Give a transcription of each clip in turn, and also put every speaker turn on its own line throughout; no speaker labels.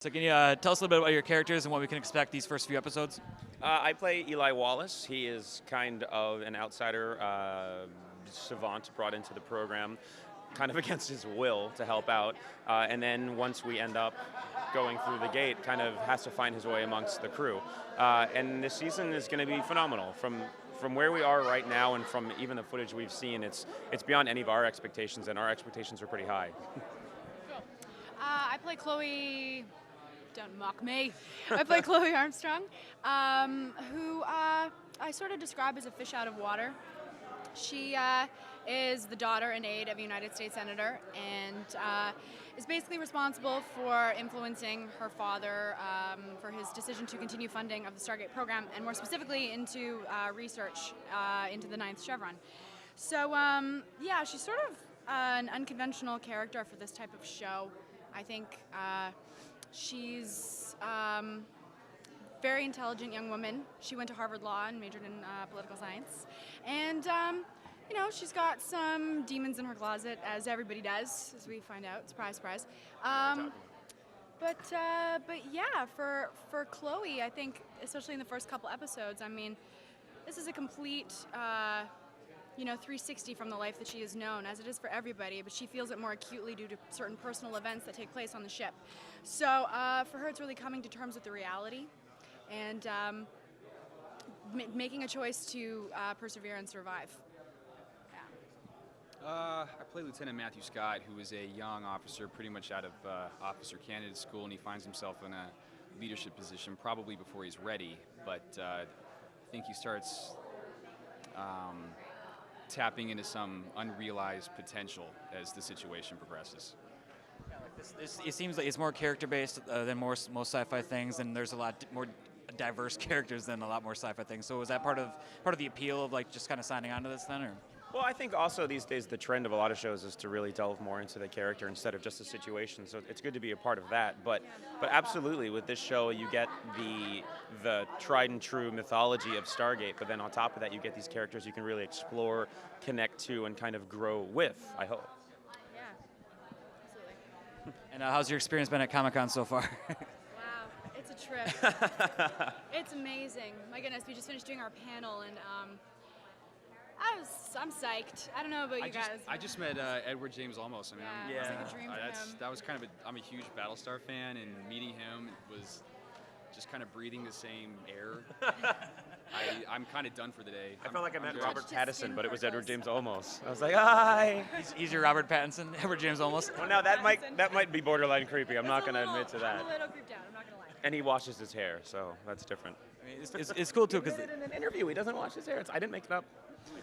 So can you tell us a little bit about your characters and what we can expect these first few episodes?
I play Eli Wallace. He is kind of an outsider savant brought into the program, kind of against his will to help out. And then once we end up going through the gate, kind of has to find his way amongst the crew. And this season is going to be phenomenal. From where we are right now and from even the footage we've seen, it's beyond any of our expectations, and our expectations are pretty high.
Cool. I play Chloe. Don't mock me. I play Chloe Armstrong, who I sort of describe as a fish out of water. She is the daughter and aide of a United States Senator, and is basically responsible for influencing her father for his decision to continue funding of the Stargate program, and more specifically into research into the 9th Chevron. So yeah, she's sort of an unconventional character for this type of show. I think she's very intelligent young woman. She went to Harvard Law and majored in political science. And, you know, she's got some demons in her closet, as everybody does, as we find out. Surprise, surprise. But yeah, for Chloe, I think, especially in the first couple episodes, I mean, this is a complete, 360 from the life that she has known, as it is for everybody, but she feels it more acutely due to certain personal events that take place on the ship. So for her, it's really coming to terms with the reality and making a choice to persevere and survive. Yeah.
I play Lieutenant Matthew Scott, who is a young officer, pretty much out of officer candidate school, and he finds himself in a leadership position probably before he's ready, but I think he starts tapping into some unrealized potential as the situation progresses.
Yeah, like it seems like it's more character-based than most sci-fi things, and there's a lot more diverse characters than a lot more sci-fi things. So is that part of the appeal of like just kind of signing on to this then, or?
Well, I think also these days the trend of a lot of shows is to really delve more into the character instead of just the situation. So it's good to be a part of that. But absolutely, with this show, you get the tried and true mythology of Stargate. But then on top of that, you get these characters you can really explore, connect to, and kind of grow with, I hope.
Yeah, absolutely.
And how's your experience been at Comic-Con so far?
Wow, it's a trip. It's amazing. My goodness, we just finished doing our panel, and I'm psyched. I don't know about you guys.
I just met Edward James Olmos. I mean,
yeah, it was like a dream for him.
That was kind of I'm a huge Battlestar fan, and meeting him was just kind of breathing the same air. I'm kind of done for the day.
I felt like I met
good.
Robert Pattinson, but it was Edward James Olmos. I was like, hi.
He's your Robert Pattinson, Edward James almost.
Well, now that might be borderline creepy. I'm not going to admit to that.
I'm a little creeped out. I'm not gonna lie.
And he washes his hair, so that's different.
I mean, it's cool too because
In an interview, he doesn't wash his hair. I didn't make it up.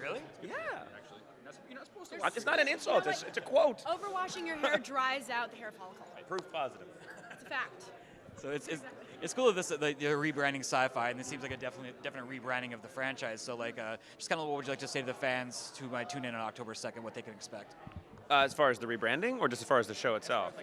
really.
Yeah.
Actually, you're not supposed to.
It's not an insult. It's a quote.
Overwashing your hair dries out the hair follicle.
Proof positive.
It's a fact.
So it's cool that they're rebranding SyFy, and it seems like a definite rebranding of the franchise. So like, just kind of what would you like to say to the fans who might tune in on October 2nd, what they can expect?
As far as the rebranding, or just as far as the show itself?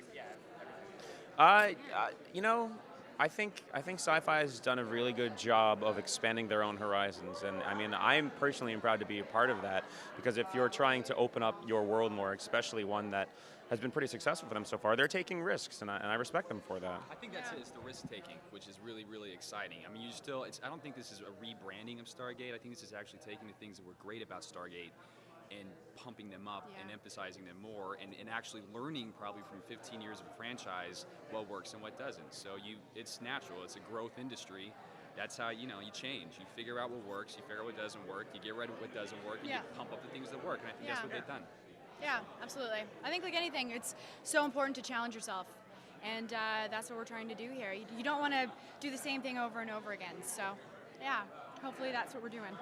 I think SyFy has done a really good job of expanding their own horizons, and I mean, I'm personally proud to be a part of that, because if you're trying to open up your world more, especially one that has been pretty successful for them so far, they're taking risks, and I respect them for that.
I think that's it. It's the risk taking, which is really, really exciting. I mean, I don't think this is a rebranding of Stargate. I think this is actually taking the things that were great about Stargate and pumping them up and emphasizing them more, and actually learning probably from 15 years of a franchise what works and what doesn't. So it's natural. It's a growth industry. That's how you change. You figure out what works. You figure out what doesn't work. You get rid of what doesn't work. And you pump up the things that work. And I think that's what they've done.
Yeah, absolutely. I think like anything, it's so important to challenge yourself. And that's what we're trying to do here. You don't want to do the same thing over and over again. So, yeah, hopefully that's what we're doing.